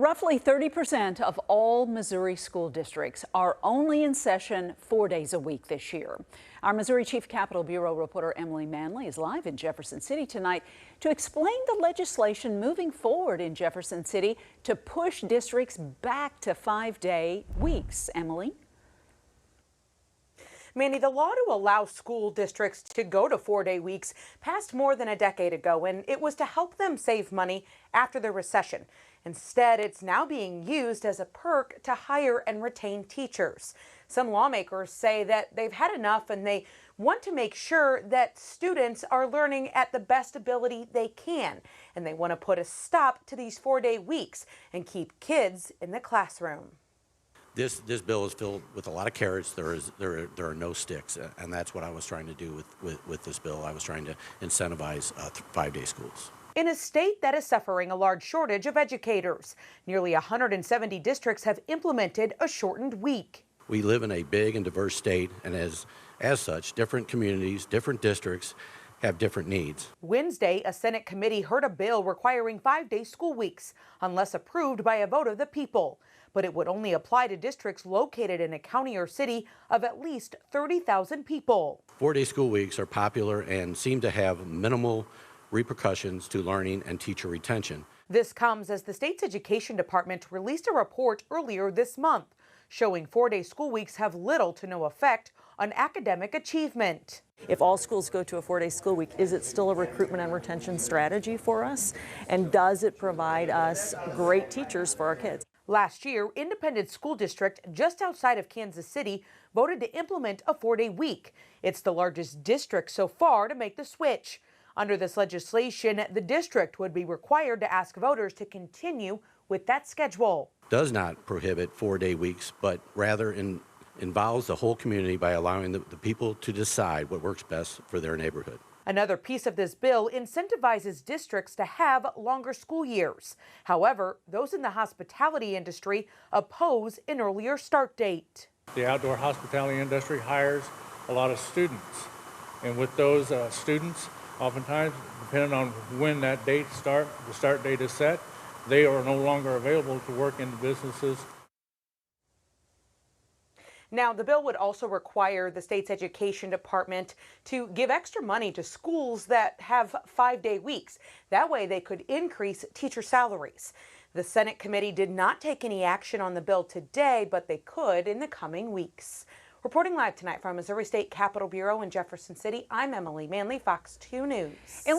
Roughly 30% of all Missouri school districts are only in session 4 days a week this year. Our Missouri Chief Capitol Bureau reporter Emily Manley is live in Jefferson City tonight to explain the legislation moving forward in Jefferson City to push districts back to 5-day weeks. Emily? Mandy, the law to allow school districts to go to 4-day weeks passed more than a decade ago, and it was to help them save money after the recession. Instead, it's now being used as a perk to hire and retain teachers. Some lawmakers say that they've had enough and they want to make sure that students are learning at the best ability they can. And they want to put a stop to these 4-day weeks and keep kids in the classroom. This bill is filled with a lot of carrots. There are no sticks, and that's what I was trying to do with this bill. I was trying to incentivize 5-day schools. In a state that is suffering a large shortage of educators, nearly 170 districts have implemented a shortened week. We live in a big and diverse state, and as such, different communities, different districts have different needs. Wednesday, a Senate committee heard a bill requiring 5-day school weeks, unless approved by a vote of the people. But it would only apply to districts located in a county or city of at least 30,000 people. 4-day school weeks are popular and seem to have minimal repercussions to learning and teacher retention. This comes as the state's education department released a report earlier this month showing 4-day school weeks have little to no effect on academic achievement. If all schools go to a 4-day school week, is it still a recruitment and retention strategy for us? And does it provide us great teachers for our kids? Last year, Independent School District just outside of Kansas City voted to implement a 4-day week. It's the largest district so far to make the switch. Under this legislation, the district would be required to ask voters to continue with that schedule. Does not prohibit 4-day weeks, but rather involves the whole community by allowing the people to decide what works best for their neighborhood. Another piece of this bill incentivizes districts to have longer school years. However, those in the hospitality industry oppose an earlier start date. The outdoor hospitality industry hires a lot of students, and with those students, oftentimes, depending on when that date the start date is set, they are no longer available to work in the businesses. Now, the bill would also require the state's education department to give extra money to schools that have 5-day weeks. That way they could increase teacher salaries. The Senate committee did not take any action on the bill today, but they could in the coming weeks. Reporting live tonight from Missouri State Capitol Bureau in Jefferson City, I'm Emily Manley, Fox 2 News.